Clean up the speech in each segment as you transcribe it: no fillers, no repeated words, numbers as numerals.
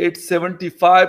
875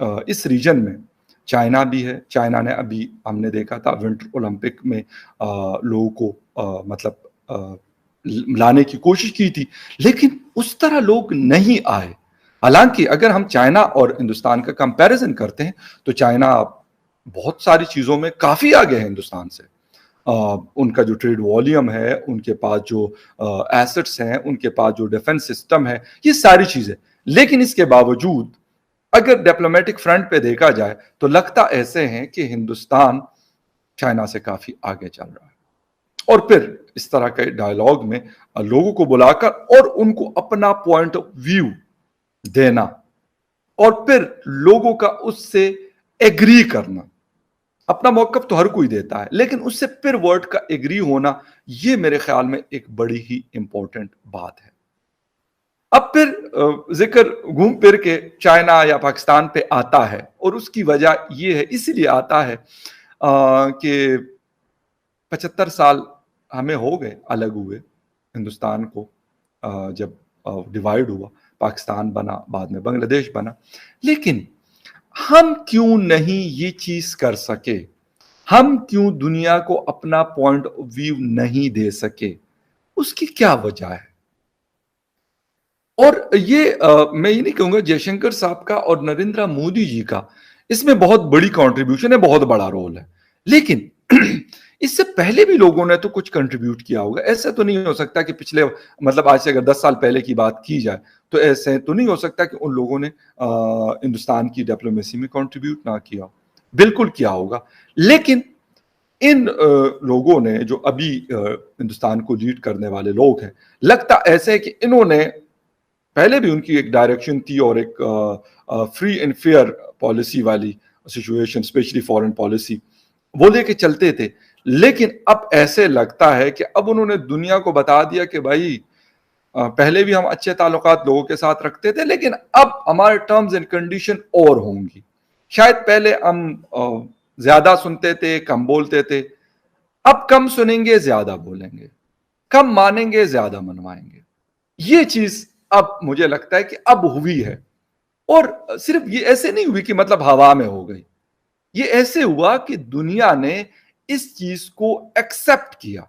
اس region میں China بھی ہے. چائنا نے ابھی ہم نے دیکھا تھا ونٹر اولمپک میں لوگوں کو مطلب لانے کی کوشش کی تھی, لیکن اس طرح لوگ نہیں آئے. حالانکہ اگر ہم چائنا اور ہندوستان کا کمپیریزن کرتے ہیں تو چائنا بہت ساری چیزوں میں کافی آگے ہے ہندوستان سے. ان کا جو ٹریڈ والیوم ہے, ان کے پاس جو ایسٹس ہیں, ان کے پاس جو ڈیفنس سسٹم ہے, یہ ساری چیزیں. لیکن اس کے باوجود اگر ڈپلومیٹک فرنٹ پہ دیکھا جائے تو لگتا ایسے ہیں کہ ہندوستان چائنا سے کافی آگے چل رہا ہے. اور پھر اس طرح کے ڈائیلاگ میں لوگوں کو بلا کر اور ان کو اپنا پوائنٹ آف ویو دینا اور پھر لوگوں کا اس سے ایگری کرنا. اپنا موقف تو ہر کوئی دیتا ہے, لیکن اس سے پھر ورڈ کا ایگری ہونا, یہ میرے خیال میں ایک بڑی ہی امپورٹنٹ بات ہے. اب پھر ذکر گھوم پھر کے چائنا یا پاکستان پہ آتا ہے, اور اس کی وجہ یہ ہے, اس لیے آتا ہے کہ 75 سال ہمیں ہو گئے الگ ہوئے ہندوستان کو. جب ڈیوائیڈ ہوا, پاکستان بنا, بعد میں بنگلہ دیش بنا, لیکن ہم کیوں نہیں یہ چیز کر سکے؟ ہم کیوں دنیا کو اپنا پوائنٹ آف ویو نہیں دے سکے؟ اس کی کیا وجہ ہے؟ اور یہ میں یہ نہیں کہوں گا جے شنکر صاحب کا اور نریندر مودی جی کا اس میں بہت بڑی کنٹریبیوشن ہے, بہت بڑا رول ہے, لیکن اس سے پہلے بھی لوگوں نے تو کچھ کنٹریبیوٹ کیا ہوگا. ایسا تو نہیں ہو سکتا کہ پچھلے مطلب آج سے اگر 10 سال پہلے کی بات کی جائے تو ایسے تو نہیں ہو سکتا کہ ان لوگوں نے ہندوستان کی ڈپلومیسی میں کنٹریبیوٹ نہ کیا. بالکل کیا ہوگا. لیکن ان لوگوں نے جو ابھی ہندوستان کو لیڈ کرنے والے لوگ ہیں, لگتا ایسے ہے کہ انہوں نے پہلے بھی ان کی ایک ڈائریکشن تھی اور ایک فری اینڈ فیئر پالیسی والی سچویشن, اسپیشلی فارن پالیسی, وہ لے کے چلتے تھے. لیکن اب ایسے لگتا ہے کہ اب انہوں نے دنیا کو بتا دیا کہ بھائی پہلے بھی ہم اچھے تعلقات لوگوں کے ساتھ رکھتے تھے, لیکن اب ہمارے ٹرمز اینڈ کنڈیشن اور ہوں گی. شاید پہلے ہم زیادہ سنتے تھے, کم بولتے تھے, اب کم سنیں گے, زیادہ بولیں گے, کم مانیں گے, زیادہ منوائیں گے. یہ چیز اب مجھے لگتا ہے کہ اب ہوئی ہے. اور صرف یہ ایسے نہیں ہوئی کہ مطلب ہوا میں ہو گئی, یہ ایسے ہوا کہ دنیا نے اس چیز کو ایکسپٹ کیا.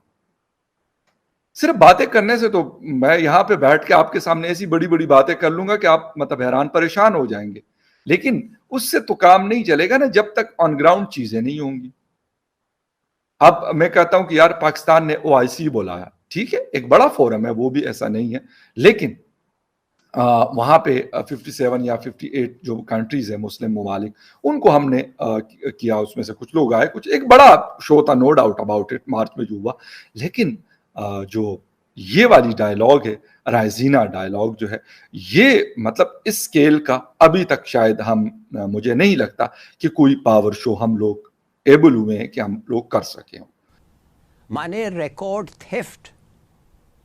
صرف باتیں کرنے سے تو میں یہاں پہ بیٹھ کے آپ کے سامنے ایسی بڑی بڑی باتیں کر لوں گا کہ آپ مطلب حیران پریشان ہو جائیں گے, لیکن اس سے تو کام نہیں چلے گا نا جب تک آن گراؤنڈ چیزیں نہیں ہوں گی. اب میں کہتا ہوں کہ یار پاکستان نے OIC بلایا, ٹھیک ہے, ایک بڑا فورم ہے, وہ بھی ایسا نہیں ہے, لیکن وہاں پہ 57 یا 58 جو کنٹریز ہیں مسلم ممالک, ان کو ہم نے کیا. اس میں سے کچھ لوگ آئے, کچھ ایک بڑا شو تھا, no doubt about it, March میں جو ہوا. لیکن جو یہ والی ڈائیلاگ ہے, رائزینہ ڈائیلاگ جو ہے, یہ مطلب اس سکیل کا ابھی تک شاید مجھے نہیں لگتا کہ کوئی پاور شو ہم لوگ ایبل ہوئے ہیں کہ ہم لوگ کر سکیں. مانے ریکارڈ تھیفٹ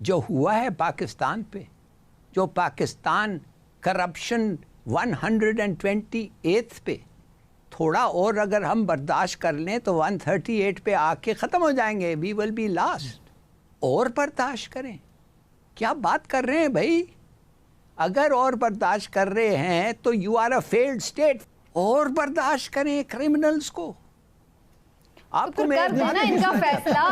جو ہوا ہے پاکستان پہ, جو پاکستان کرپشن 128 پہ, تھوڑا اور اگر ہم برداشت کر لیں تو 138 پہ آ کے ختم ہو جائیں گے. وی ول بی لاسٹ. اور برداشت کریں, کیا بات کر رہے ہیں بھائی؟ اگر اور برداشت کر رہے ہیں تو you are a failed state. اور برداشت کریں کرمنلز کو. آپ کو کر دینا ان کا فیصلہ,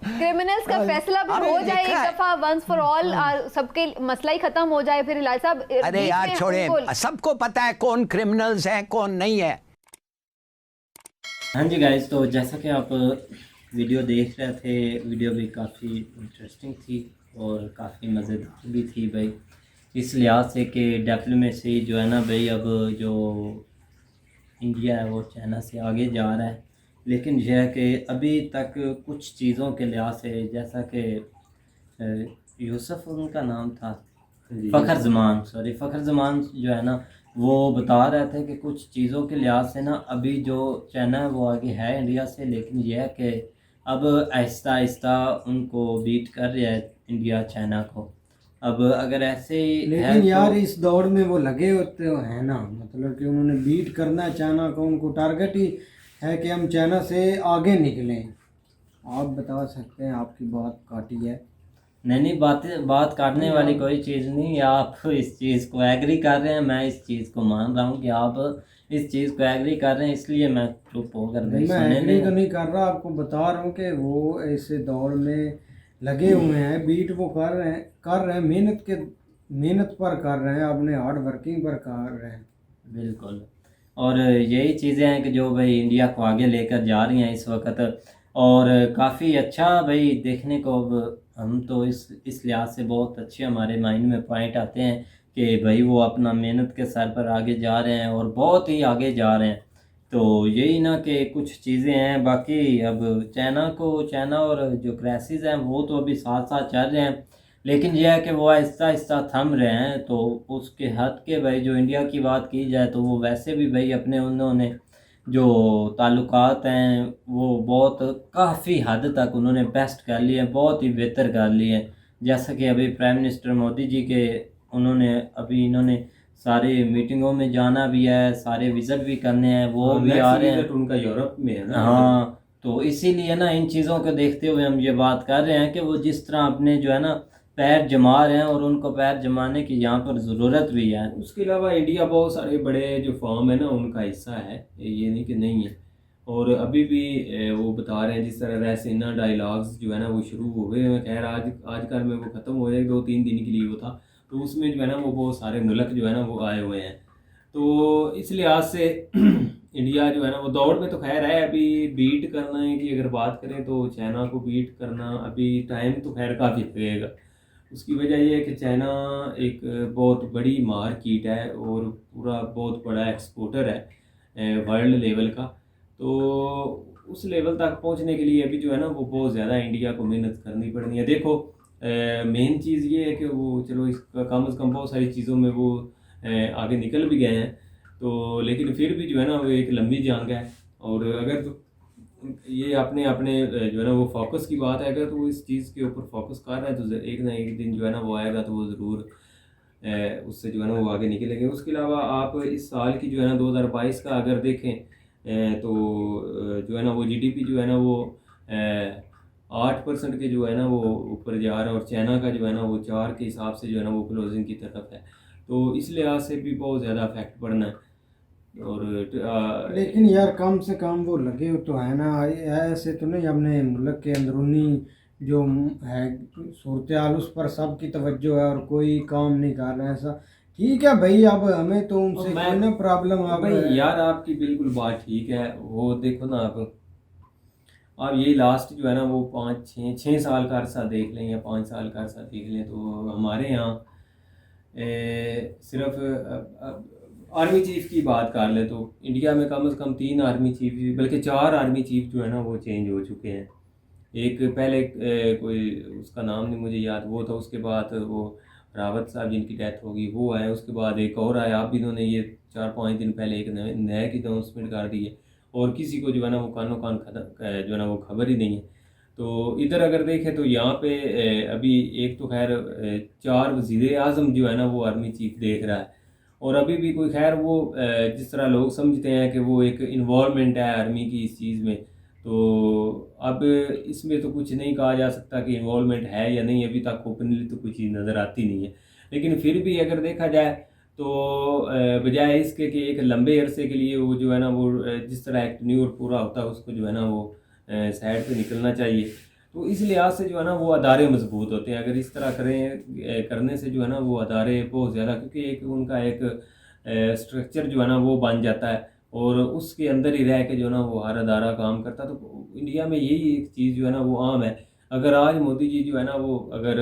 کرمنلز کا فیصلہ بھی ہو جائے ایک دفعہ, ونس فار آل, سب کے مسئلہ ہی ختم ہو جائے. پھر الہی صاحب ارے یار چھوڑیں, سب کو پتا ہے کون کرمنلز ہیں کون نہیں ہے. ہاں جی گائز, تو جیسا کہ آپ ویڈیو دیکھ رہے تھے, ویڈیو بھی کافی انٹرسٹنگ تھی اور کافی مزیدار بھی تھی بھائی, اس لحاظ سے کہ ڈپلومیسی جو ہے نا بھائی, اب جو انڈیا ہے وہ چائنا سے آگے جا رہا ہے. لیکن یہ ہے کہ ابھی تک کچھ چیزوں کے لحاظ سے, جیسا کہ یوسف ان کا نام تھا, فخر زمان جو ہے نا, وہ بتا رہے تھے کہ کچھ چیزوں کے لحاظ سے نا ابھی جو چائنا ہے وہ آگے ہے انڈیا سے, لیکن یہ ہے کہ اب آہستہ آہستہ ان کو بیٹ کر رہا ہے انڈیا چائنا کو. اب اگر ایسے ہی لیکن یار اس دوڑ میں وہ لگے ہوتے ہیں نا, مطلب کہ انہوں نے بیٹ کرنا ہے چائنا کو, ان کو ٹارگٹ ہی ہے کہ ہم چائنا سے آگے نکلیں. آپ بتا سکتے ہیں, آپ کی بات کاٹی ہے, نہیں بات کرنے والی کوئی چیز نہیں. آپ اس چیز کو ایگری کر رہے ہیں, میں اس چیز کو مان رہا ہوں کہ آپ اس چیز کو ایگری کر رہے ہیں, اس لیے میں چپ ہو کر نہیں, میں ایگری تو نہیں کر رہا, آپ کو بتا رہا ہوں کہ وہ ایسے دور میں لگے ہوئے ہیں, بیٹ وہ کر رہے ہیں, محنت پر کر رہے ہیں, اپنے ہارڈ ورکنگ پر کر رہے ہیں. بالکل. اور یہی چیزیں ہیں کہ جو بھائی انڈیا کو آگے لے کر جا رہی ہیں اس وقت, اور کافی اچھا بھائی دیکھنے کو. اب ہم تو اس لحاظ سے بہت اچھے ہمارے مائنڈ میں پوائنٹ آتے ہیں کہ بھائی وہ اپنا محنت کے سر پر آگے جا رہے ہیں اور بہت ہی آگے جا رہے ہیں. تو یہی نا کہ کچھ چیزیں ہیں. باقی اب چائنا اور جو کرائسس ہیں وہ تو ابھی ساتھ ساتھ چل رہے ہیں, لیکن یہ ہے کہ وہ آہستہ آہستہ تھم رہے ہیں. تو اس کے حد کے بھائی جو انڈیا کی بات کی جائے تو وہ ویسے بھی بھائی اپنے انہوں نے جو تعلقات ہیں وہ بہت کافی حد تک انہوں نے بیسٹ کر لیے ہیں, بہت ہی بہتر کر لیے ہیں. جیسا کہ ابھی پرائم منسٹر مودی جی کے انہوں نے سارے میٹنگوں میں جانا بھی ہے, سارے وزٹ بھی کرنے ہیں, وہ بھی آ رہے ہیں. ان کا یورپ میں ہے نا. ہاں, تو اسی لیے نا ان چیزوں کو دیکھتے ہوئے ہم یہ بات کر رہے ہیں کہ وہ جس طرح اپنے جو ہے نا پیر جما رہے ہیں, اور ان کو پیر جمانے کی یہاں پر ضرورت بھی ہے. اس کے علاوہ انڈیا بہت سارے بڑے جو فارم ہے نا ان کا حصہ ہے, یہ نہیں کہ نہیں ہے. اور ابھی بھی وہ بتا رہے ہیں جس طرح ریسینا ڈائیلاگز جو ہے نا وہ شروع ہو گئے ہیں. خیر آج کل میں وہ ختم ہو جائے, 2-3 دن کے لیے وہ تھا, تو اس میں جو ہے نا وہ بہت سارے ملک جو ہے نا وہ آئے ہوئے ہیں. تو اس لحاظ سے انڈیا جو ہے نا وہ دوڑ میں تو خیر ہے. ابھی بیٹ کرنا ہے کہ اگر بات کریں تو چائنا کو بیٹ کرنا ابھی ٹائم تو خیر کافی لگے گا. اس کی وجہ یہ ہے کہ چائنا ایک بہت بڑی مارکیٹ ہے اور پورا بہت بڑا ایکسپورٹر ہے ورلڈ لیول کا. تو اس لیول تک پہنچنے کے لیے ابھی جو ہے نا وہ بہت زیادہ انڈیا کو محنت کرنی پڑنی ہے. دیکھو مین چیز یہ ہے کہ وہ چلو اس کا کم از کم بہت ساری چیزوں میں وہ آگے نکل بھی گئے ہیں, تو لیکن پھر بھی جو ہے نا وہ ایک لمبی جنگ ہے. اور اگر یہ اپنے جو ہے نا وہ فوکس کی بات ہے, اگر تو وہ اس چیز کے اوپر فوکس کر رہا ہے تو ایک نہ ایک دن جو ہے نا وہ آئے گا تو وہ ضرور اس سے جو ہے نا وہ آگے نکلیں گے. اس کے علاوہ آپ اس سال کی جو ہے نا 2022 کا اگر دیکھیں تو جو ہے نا وہ GDP جو ہے نا وہ 8% کے جو ہے نا وہ اوپر جا رہا ہے, اور چائنا کا جو ہے نا وہ 4 کے حساب سے جو ہے نا وہ کلوزنگ کی طرف ہے. تو اس لحاظ سے بھی بہت زیادہ افیکٹ پڑنا ہے. اور لیکن یار کم سے کم وہ لگے تو ہے نا, ایسے تو نہیں اپنے ملک کے اندرونی جو ہے صورتحال اس پر سب کی توجہ ہے اور کوئی کام نہیں کر رہا ہے ایسا. ٹھیک ہے بھائی, اب ہمیں تو ان سے کوئی نہ پرابلم. اب یار آپ کی بالکل بات ٹھیک ہے. وہ دیکھو نا آپ یہی لاسٹ جو ہے نا وہ 5-6 سال کا عرصہ دیکھ لیں یا 5 سال کا عرصہ دیکھ لیں, تو ہمارے یہاں صرف آرمی چیف کی بات کر لیں تو انڈیا میں کم از کم 3 آرمی چیف بلکہ 4 آرمی چیف جو ہے نا وہ چینج ہو چکے ہیں. ایک پہلے کوئی اس کا نام نہیں مجھے یاد, وہ تھا. اس کے بعد وہ راوت صاحب جن کی ڈیتھ ہوگی وہ آئے. اس کے بعد ایک اور آیا, اب انہوں نے یہ 4-5 دن پہلے ایک نئے کی اناؤنسمنٹ کر دی ہے, اور کسی کو جو ہے نا وہ کانوں کان جو ہے نا وہ خبر ہی نہیں ہے. تو ادھر اگر دیکھیں تو یہاں پہ ابھی ایک تو خیر 4 وزیر اعظم جو ہے نا وہ آرمی چیف دیکھ رہا ہے, اور ابھی بھی کوئی خیر وہ جس طرح لوگ سمجھتے ہیں کہ وہ ایک انوالومنٹ ہے آرمی کی اس چیز میں, تو اب اس میں تو کچھ نہیں کہا جا سکتا کہ انوالومنٹ ہے یا نہیں. ابھی تک اوپنلی تو کوئی چیز نظر آتی نہیں ہے. لیکن پھر بھی اگر دیکھا جائے تو بجائے اس کے کہ ایک لمبے عرصے کے لیے وہ جو ہے نا وہ جس طرح ایک ٹینیور پورا ہوتا ہے اس کو جو ہے نا وہ سائڈ پہ نکلنا چاہیے. تو اس لحاظ سے جو ہے نا وہ ادارے مضبوط ہوتے ہیں. اگر اس طرح کرنے سے جو ہے نا وہ ادارے بہت زیادہ, کیونکہ ایک ان کا ایک اسٹرکچر جو ہے نا وہ بن جاتا ہے, اور اس کے اندر ہی رہ کے جو ہے نا وہ ہر ادارہ کام کرتا. تو انڈیا میں یہی ایک چیز جو ہے نا وہ عام ہے. اگر آج مودی جی جو ہے نا وہ اگر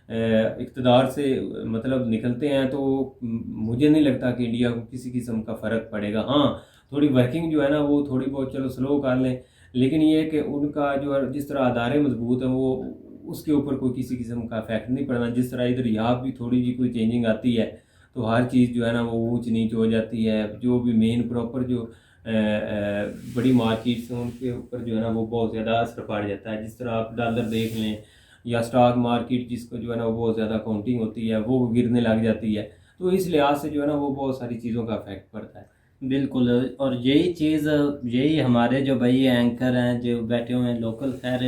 اقتدار سے مطلب نکلتے ہیں تو مجھے نہیں لگتا کہ انڈیا کو کسی قسم کا فرق پڑے گا. ہاں تھوڑی ورکنگ جو ہے نا وہ تھوڑی بہت چلو سلو کر لیں, لیکن یہ کہ ان کا جو جس طرح ادارے مضبوط ہیں وہ اس کے اوپر کوئی کسی قسم کا افیکٹ نہیں پڑنا. جس طرح ادھر یہاں بھی تھوڑی جی کوئی چینجنگ آتی ہے تو ہر چیز جو ہے نا وہ اونچ نیچ ہو جاتی ہے. جو بھی مین پراپر جو بڑی مارکیٹس ہیں ان کے اوپر جو ہے نا وہ بہت زیادہ اثر پڑ جاتا ہے. جس طرح آپ ڈالر دیکھ لیں یا اسٹاک مارکیٹ جس کو جو ہے نا وہ بہت زیادہ کاؤنٹنگ ہوتی ہے وہ گرنے لگ جاتی ہے. تو اس لحاظ سے جو ہے نا وہ بہت ساری چیزوں کا افیکٹ پڑتا ہے. بالکل. اور یہی چیز یہی ہمارے جو بھائی اینکر ہیں جو بیٹھے ہوئے ہیں لوکل خیر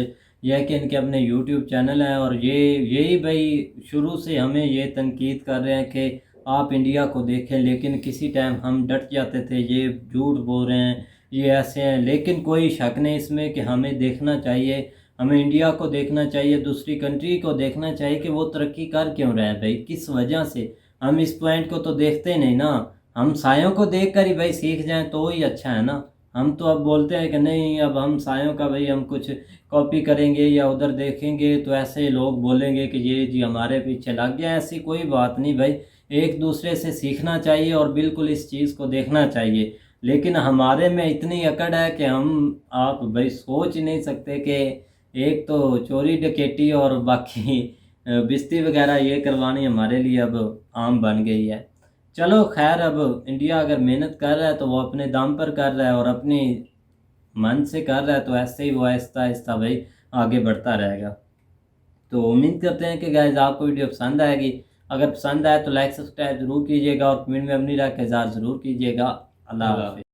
یہ ہے کہ ان کے اپنے یوٹیوب چینل ہیں، اور یہی بھائی شروع سے ہمیں یہ تنقید کر رہے ہیں کہ آپ انڈیا کو دیکھیں، لیکن کسی ٹائم ہم ڈٹ جاتے تھے یہ جھوٹ بول رہے ہیں، یہ ایسے ہیں، لیکن کوئی شک نہیں اس میں کہ ہمیں دیکھنا چاہیے، ہمیں انڈیا کو دیکھنا چاہیے، دوسری کنٹری کو دیکھنا چاہیے کہ وہ ترقی کر کیوں رہے ہیں بھائی، کس وجہ سے۔ ہم اس پوائنٹ کو تو دیکھتے نہیں نا، ہم سایوں کو دیکھ کر ہی بھائی سیکھ جائیں تو ہی اچھا ہے نا۔ ہم تو اب بولتے ہیں کہ نہیں اب ہم سایوں کا بھائی ہم کچھ کاپی کریں گے یا ادھر دیکھیں گے تو ایسے لوگ بولیں گے کہ یہ جی ہمارے پیچھے لگ گیا، ایسی کوئی بات نہیں بھائی، ایک دوسرے سے سیکھنا چاہیے اور بالکل اس چیز کو دیکھنا چاہیے۔ لیکن ہمارے میں اتنی اکڑ ہے کہ آپ بھائی سوچ ہی نہیں سکتے کہ ایک تو چوری ڈکیٹی اور باقی بستی وغیرہ یہ کروانی ہمارے لیے اب عام بن گئی ہے۔ چلو خیر، اب انڈیا اگر محنت کر رہا ہے تو وہ اپنے دم پر کر رہا ہے اور اپنی من سے کر رہا ہے، تو ایسے ہی وہ آہستہ آہستہ بھائی آگے بڑھتا رہے گا۔ تو امید کرتے ہیں کہ گائز آپ کو ویڈیو پسند آئے گی، اگر پسند آئے تو لائک سبسکرائب ضرور کیجیے گا اور کمنٹ میں اپنی رائے کا اظہار ضرور کیجیے گا۔ اللہ حافظ۔